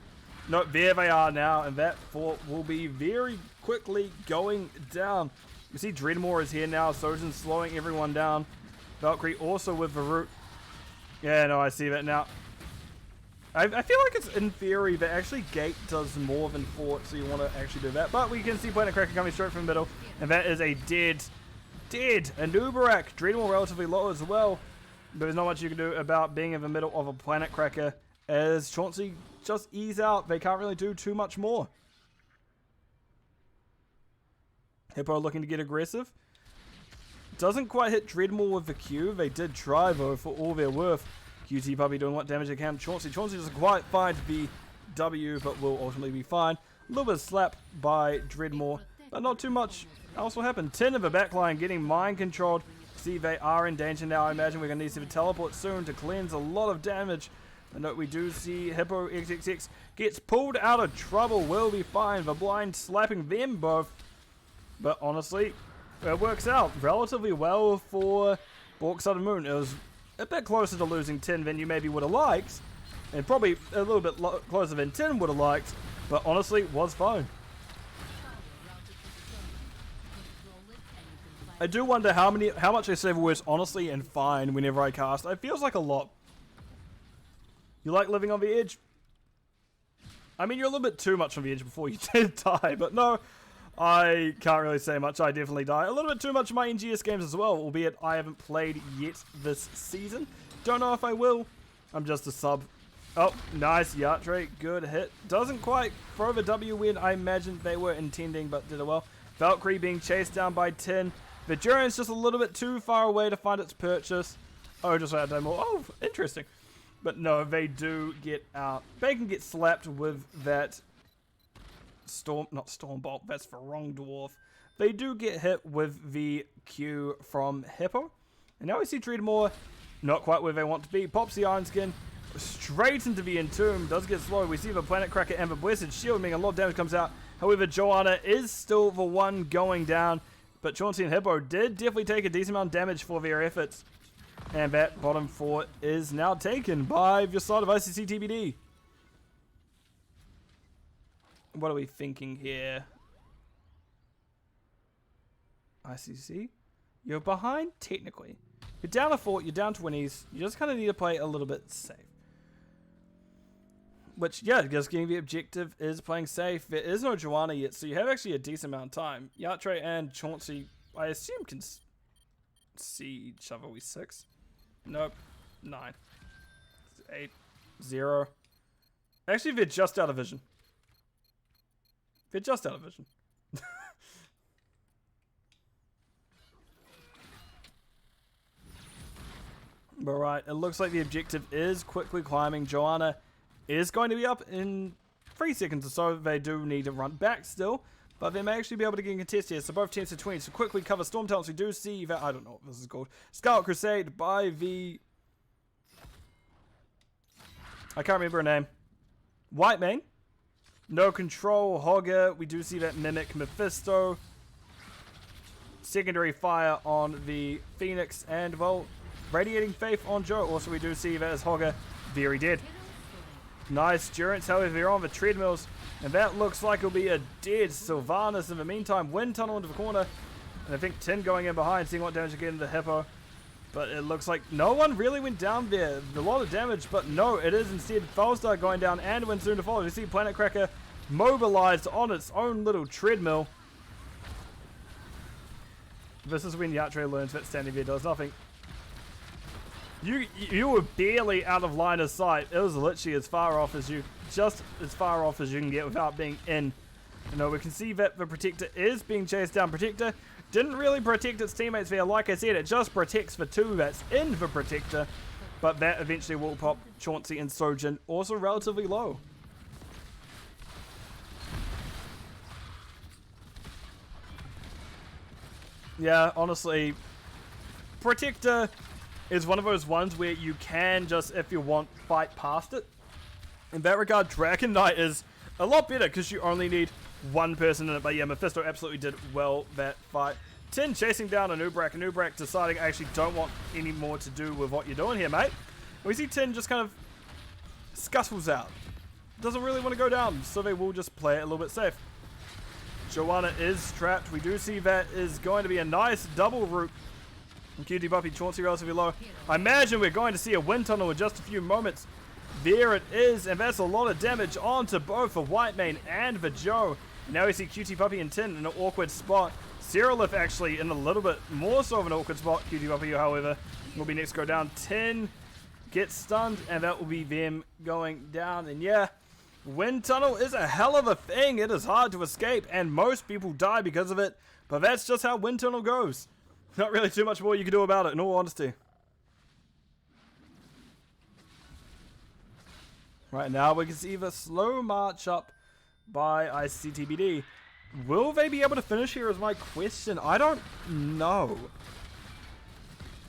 No, there they are now, and that fort will be very quickly going down. You see Dreadmore is here now. Sojin's slowing everyone down. Valkyrie also with the root. Yeah, no, I see that now. I feel like it's in theory that actually gate does more than fort, so you want to actually do that. But we can see Planet Cracker coming straight from the middle, and that is a dead Anubarak. Dreadmore relatively low as well. There's not much you can do about being in the middle of a Planet Cracker, as Chauncey just ease out. They can't really do too much more. Hippo looking to get aggressive. Doesn't quite hit Dreadmore with the Q. They did try, though, for all their worth. QT Puppy doing what damage they can. Chauncey doesn't quite find the W, but will ultimately be fine. A little bit of slap by Dreadmore, but not too much else will happen. 10 of the backline getting mind controlled. See, they are in danger now. I imagine we're going to need to see the teleport soon to cleanse a lot of damage. And note we do see Hippo XXX gets pulled out of trouble. Will be fine. The blind slapping them both. But honestly, it works out relatively well for Bork Sun and Moon. It was a bit closer to losing 10 than you maybe would have liked. and probably a little bit closer than Tin would have liked, but honestly was fine. I do wonder how much I save words honestly and fine whenever I cast. It feels like a lot. You like living on the edge? I mean, you're a little bit too much on the edge before you did die, but no, I can't really say much. I definitely die. A little bit too much in my NGS games as well, albeit I haven't played yet this season. Don't know if I will. I'm just a sub. Oh, nice Yatre. Good hit. Doesn't quite throw the W when I imagined they were intending, but did it well. Valkyrie being chased down by Tin. The Duran's just a little bit too far away to find its purchase. Oh, just out of more. Oh, interesting. But no, they do get out. They can get slapped with that not Stormbolt, that's the wrong dwarf. They do get hit with the Q from Hippo. And now we see Treadmore, not quite where they want to be. Pops the Iron Skin, straight into the Entomb, does get slow. We see the Planet Cracker and the Blessed Shield, meaning a lot of damage comes out. However, Joanna is still the one going down. But Chauncey and Hippo did definitely take a decent amount of damage for their efforts. And that bottom 4 is now taken by the side of ICC TBD. What are we thinking here? ICC? You're behind, technically. You're down a 4, you're down 20s. You just kind of need to play a little bit safe. Which, yeah, just getting the objective is playing safe. There is no Joanna yet, so you have actually a decent amount of time. Yatre and Chauncey, I assume, can see each other. We 6? Nope. 9. 8. 0. Actually, they're just out of vision. They're just out of vision. But right, it looks like the objective is quickly climbing. Joanna is going to be up in 3 seconds or so. They do need to run back still, but they may actually be able to get a contest here. So both 10s to 20s to quickly cover Storm Talents. We do see that, I don't know what this is called, Scarlet Crusade by the, I can't remember her name, White Mane. No Control, Hogger. We do see that Mimic Mephisto. Secondary Fire on the Phoenix and, well, Radiating Faith on Joe. Also, we do see that as Hogger very dead. Nice Durance, however, they're on the treadmills, and that looks like it'll be a dead Sylvanas in the meantime. Wind Tunnel into the corner, and I think Tin going in behind, seeing what damage again to the Hippo. But it looks like no one really went down there. A lot of damage, but no, it is instead Felstar going down and Wind soon to follow. You see Planet Cracker mobilized on its own little treadmill. This is when Yatre learns that standing there does nothing. You were barely out of line of sight. It was literally as far off as you, just as far off as you can get without being in. You know, we can see that the Protector is being chased down. Protector didn't really protect its teammates there. Like I said, it just protects the 2 that's in the Protector. But that eventually will pop Chauncey and Sojin, also relatively low. Yeah, honestly, Protector is one of those ones where you can just, if you want, fight past it. In that regard, Dragon Knight is a lot better because you only need one person in it. But yeah, Mephisto absolutely did well that fight. Tin chasing down an Ubrak deciding I actually don't want any more to do with what you're doing here, mate. We see Tin just kind of scuffles out. Doesn't really want to go down, so they will just play it a little bit safe. Joanna is trapped. We do see that is going to be a nice double route. QT Buffy, Chauncey relatively low. I imagine we're going to see a Wind Tunnel in just a few moments. There it is, and that's a lot of damage onto both the White Mane and the Joe. Now we see QT Puppy and Tin in an awkward spot. Cyrillith actually in a little bit more so of an awkward spot. QT Puppy, however, will be next to go down. Tin gets stunned, and that will be them going down. And yeah, Wind Tunnel is a hell of a thing. It is hard to escape, and most people die because of it. But that's just how Wind Tunnel goes. Not really too much more you can do about it, in all honesty. Right now, we can see the slow march up by ICC TBD. Will they be able to finish here is my question. I don't know.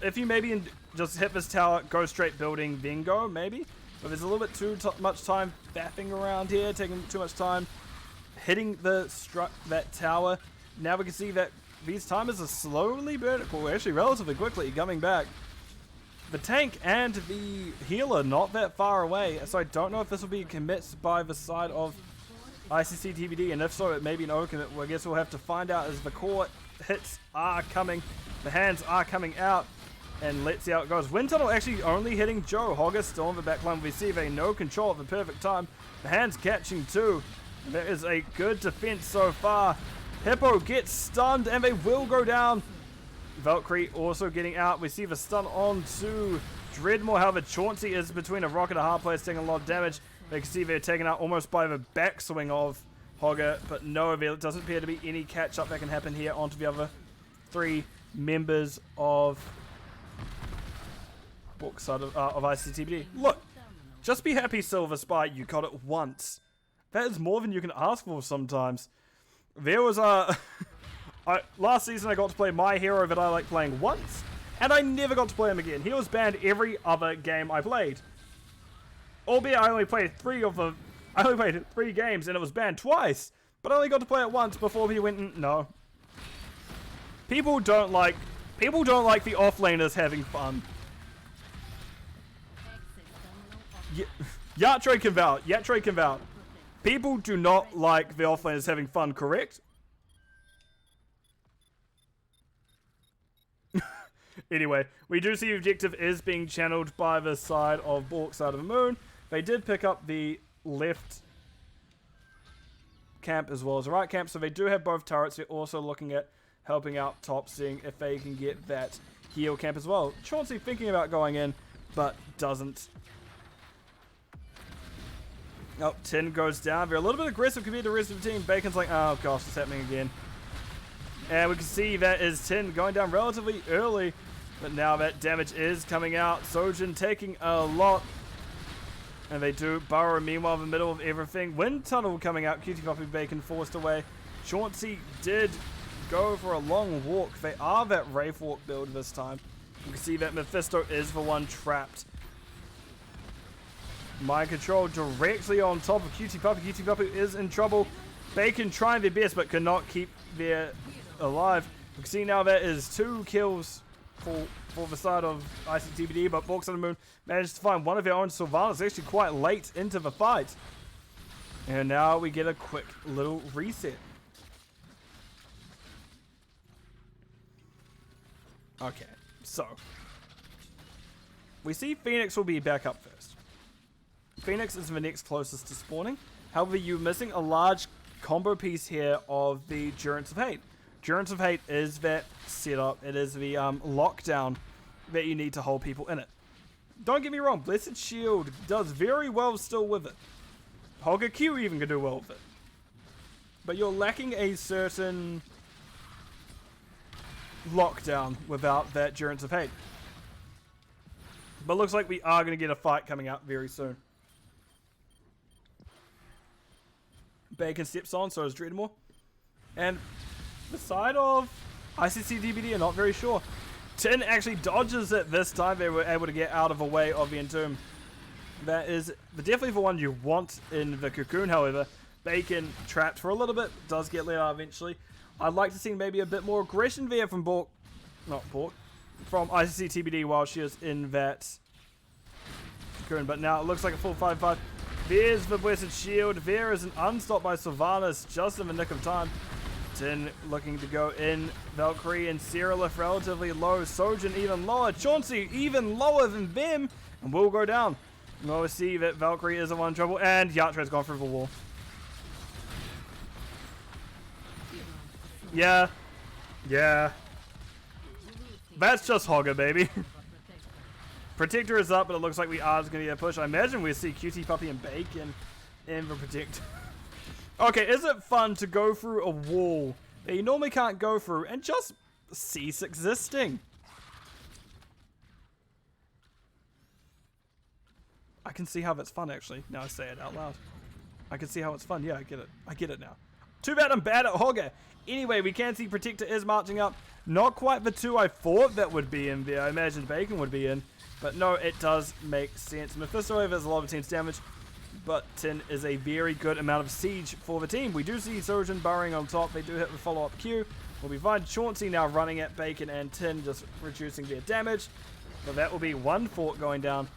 If you maybe just hit this tower, go straight building, then go, maybe. But there's a little bit too much time faffing around here, taking too much time hitting that tower. Now we can see that these timers are slowly burning, well, actually relatively quickly coming back. the tank and the healer not that far away, so I don't know if this will be a commit by the side of ICC TBD, and if so, it may be an overcommit. Well, I guess we'll have to find out as the core hits are coming, the hands are coming out, and let's see how it goes. Wind Tunnel actually only hitting Joe. Hogger still on the backline with CV, no control at the perfect time. The hands catching too. That is a good defense so far. Hippo gets stunned, and they will go down. Valkyrie also getting out. We see the stun on to Dreadmore. However, Chauncey is between a rock and a hard place, taking a lot of damage. They can see they're taken out almost by the backswing of Hogger, but no, there doesn't appear to be any catch up that can happen here onto the other three members of Bork side of ICTBD. Look, just be happy, Silver Spy. You got it once. That is more than you can ask for sometimes. There was a last season I got to play my hero that I like playing once, and I never got to play him again. He was banned every other game I played. Albeit I only played three games and it was banned twice, but I only got to play it once before he went. No. People don't like the offlaners having fun. Yatre can vouch. People do not like the offlaners having fun, correct? Anyway, we do see the objective is being channeled by the side of Bork side of the moon. They did pick up the left camp as well as the right camp, so they do have both turrets. They're also looking at helping out top, seeing if they can get that heal camp as well. Chauncey thinking about going in, but doesn't. Oh, 10 goes down. They're a little bit aggressive compared to the rest of the team. Bacon's like, oh gosh, it's happening again. And we can see that is 10 going down relatively early, but now that damage is coming out. Sojin taking a lot. And they do burrow meanwhile in the middle of everything. Wind Tunnel coming out. Cutie Puppy Bacon forced away. Chauncey did go for a long walk. They are that Wraith Walk build this time. You can see that Mephisto is the one trapped. Mind control directly on top of Cutie Puppy. Cutie Puppy is in trouble. Bacon trying their best but cannot keep their alive. You can see now that is 2 kills for the side of ICTBD, but Bork on the Moon managed to find one of their own Sylvanas actually quite late into the fight. And now we get a quick little reset. Okay, so we see Phoenix will be back up first. Phoenix is the next closest to spawning. However, you're missing a large combo piece here of the Durance of Hate. Durance of Hate is that setup. It is the lockdown that you need to hold people in it. Don't get me wrong, Blessed Shield does very well still with it. Hogger Q even can do well with it. But you're lacking a certain lockdown without that Durance of Hate. But looks like we are going to get a fight coming out very soon. Bacon steps on, so is Dreadmore. And the side of ICC TBD are not very sure. Tin actually dodges it this time. They were able to get out of the way of the Entomb. That is definitely the one you want in the Cocoon, however. Bacon trapped for a little bit, does get let out eventually. I'd like to see maybe a bit more aggression there from Bork. Not Bork. From ICC TBD while she is in that Cocoon. But now it looks like a full 5-5. There's the Blessed Shield. There is an unstop by Sylvanas just in the nick of time. Tin looking to go in. Valkyrie and Cyrillith relatively low. Sojin even lower. Chauncey even lower than them. And will go down. We'll see that Valkyrie is the one in trouble. And Yatre's gone through the wall. Yeah. That's just Hogger, baby. Protector is up, but it looks like we are going to get a push. I imagine we'll see Cutie Puppy and Bacon in the Protector. Okay, is it fun to go through a wall that you normally can't go through and just cease existing? I can see how that's fun, actually. Now I say it out loud. I can see how it's fun. Yeah, I get it. I get it now. Too bad I'm bad at Hogger. Anyway, we can see Protector is marching up. Not quite the 2 I thought that would be in there. I imagined Bacon would be in. But no, it does make sense. Mephisto has a lot of intense damage. But 10 is a very good amount of siege for the team. We do see Sojin burrowing on top. They do hit the follow-up Q. We'll be fine. Chauncey now running at Bacon and 10, just reducing their damage. But that will be one fort going down.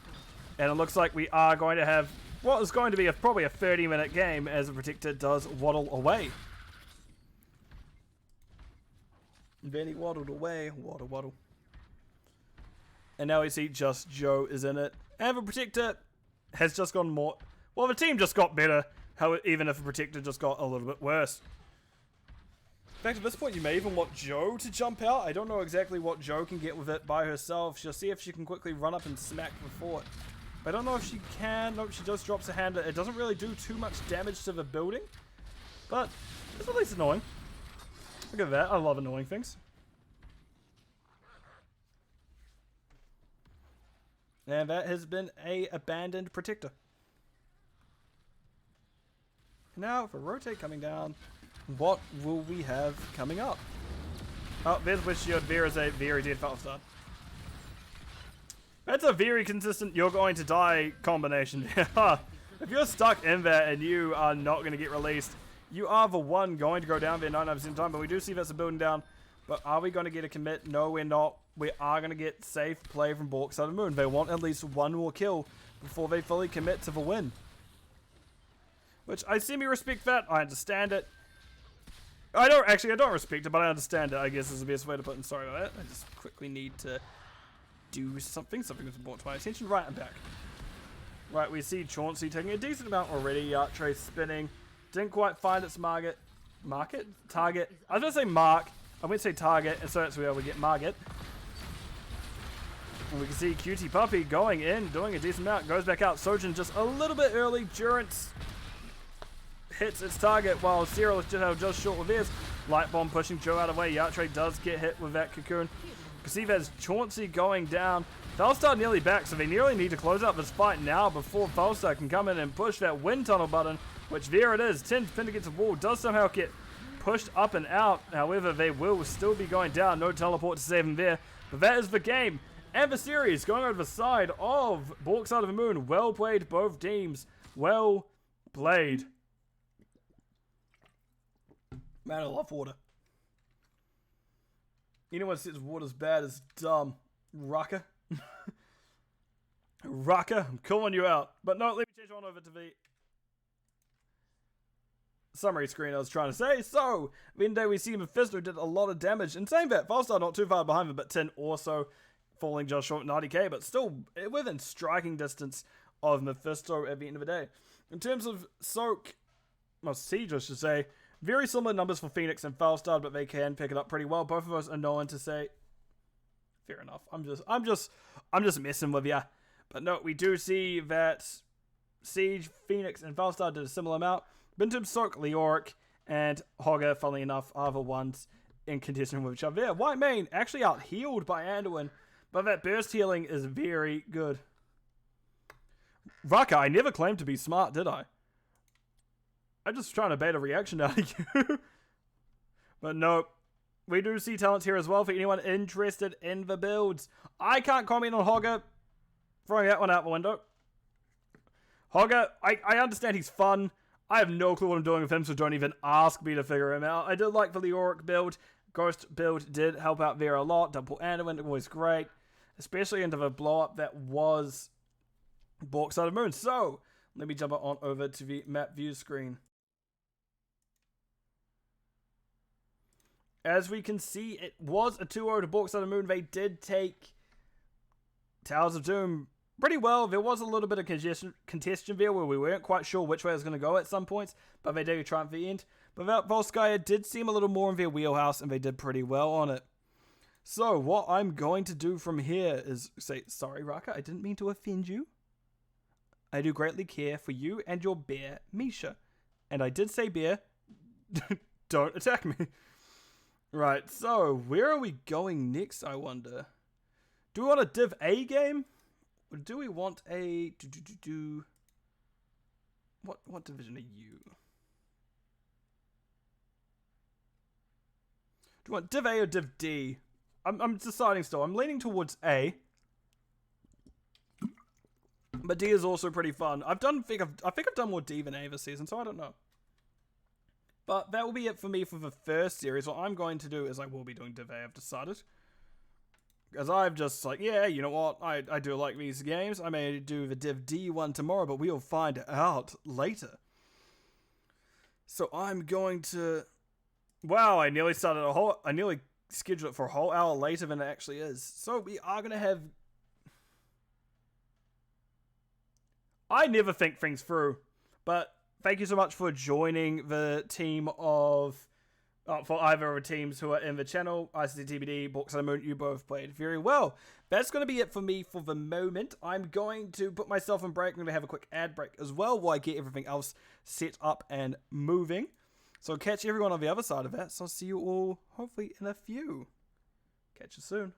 And it looks like we are going to have what is going to be probably a 30-minute game as the Protector does waddle away. Then he waddled away. Waddle, waddle. And now we see just Joe is in it. And the Protector has just gone more... Well, the team just got better, even if the Protector just got a little bit worse. In fact, at this point, you may even want Joe to jump out. I don't know exactly what Joe can get with it by herself. She'll see if she can quickly run up and smack the fort. But I don't know if she can. Nope, she just drops a handler. It doesn't really do too much damage to the building. But it's at least annoying. Look at that. I love annoying things. And that has been a abandoned Protector. Now, for rotate coming down, what will we have coming up? Oh, there's Wish Shield. There is a very dead False Start. That's a very consistent you're going to die combination. If you're stuck in there and you are not going to get released, you are the one going to go down there 99% of the time. But we do see that's a building down. But are we going to get a commit? No, we're not. We are going to get safe play from Bork side of the moon. They want at least one more kill before they fully commit to the win. Which I semi-respect that. I understand it. I don't respect it, but I understand it, I guess is the best way to put it. Sorry about that. I just quickly need to do something. Something was brought to my attention. Right, I'm back. Right, we see Chauncey taking a decent amount already. Tray spinning. Didn't quite find its target. I was going to say mark. I went to say target, and so that's where we get Marget. And we can see Cutie Puppy going in, doing a decent amount. Goes back out. Sojin just a little bit early. Durance hits its target while Cyril is just short with his. Light Bomb pushing Joe out of the way. Yatre does get hit with that cocoon. You can see there's Chauncey going down. Falstar nearly back, so they nearly need to close out this fight now before Falstar can come in and push that wind tunnel button, which there it is. 10's pinned against the wall. Does somehow get pushed up and out. However, they will still be going down. No teleport to save them there. But that is the game and the series going over the side of Bork side of the moon. Well played, both teams. Well played. Man, I love water. Anyone says water's bad is dumb. Rucker. Rucker, I'm calling you out. But no, let me change on over to the summary screen I was trying to say. So, then we see Mephisto did a lot of damage. And saying that, Falstar not too far behind him, but Tin also falling just short 90k, but still within striking distance of Mephisto at the end of the day. In terms of Soak, well, Siege I should say, very similar numbers for Phoenix and Falstad, but they can pick it up pretty well. Both of us are known to say, fair enough. I'm just messing with ya. But no, we do see that Siege, Phoenix, and Falstad did a similar amount. Bintum, Soak, Leoric, and Hogger, funnily enough, are the ones in contention with each other. There, White Mane actually out healed by Anduin, but that burst healing is very good. Raka, I never claimed to be smart, did I? I'm just trying to bait a reaction out of you. But no, we do see talents here as well for anyone interested in the builds. I can't comment on Hogger. Throwing that one out the window. Hogger, I understand he's fun. I have no clue what I'm doing with him, so don't even ask me to figure him out. I did like the Leoric build. Ghost build did help out there a lot. Double Anduin was great. Especially into the blow-up that was Bork side of the moon. So, let me jump on over to the map view screen. As we can see, it was a 2-0 to Bork side of the moon. They did take Towers of Doom pretty well. There was a little bit of congestion there where we weren't quite sure which way it was going to go at some points, but they did triumph at the end. But that Volskaya did seem a little more in their wheelhouse, and they did pretty well on it. So, what I'm going to do from here is say, sorry, Raka, I didn't mean to offend you. I do greatly care for you and your bear, Misha. And I did say bear. Don't attack me. Right, so, where are we going next, I wonder? Do we want a Div A game? Or do we want a... What division are you? Do you want Div A or Div D? I'm deciding still. I'm leaning towards A. But D is also pretty fun. I think I've done more D than A this season, so I don't know. But that will be it for me for the first series. What I'm going to do is I will be doing Div A, I've decided. As I've just like, yeah, you know what? I do like these games. I may do the Div D one tomorrow, but we'll find out later. So I'm going to... Wow, I nearly scheduled it for a whole hour later than it actually is. So we are going to have... I never think things through, but thank you so much for joining the team of... for either of the teams who are in the channel, ICC TBD, Bork and Moon, you both played very well. That's going to be it for me for the moment. I'm going to put myself on break. I'm going to have a quick ad break as well while I get everything else set up and moving. So I'll catch everyone on the other side of that. So I'll see you all hopefully in a few. Catch you soon.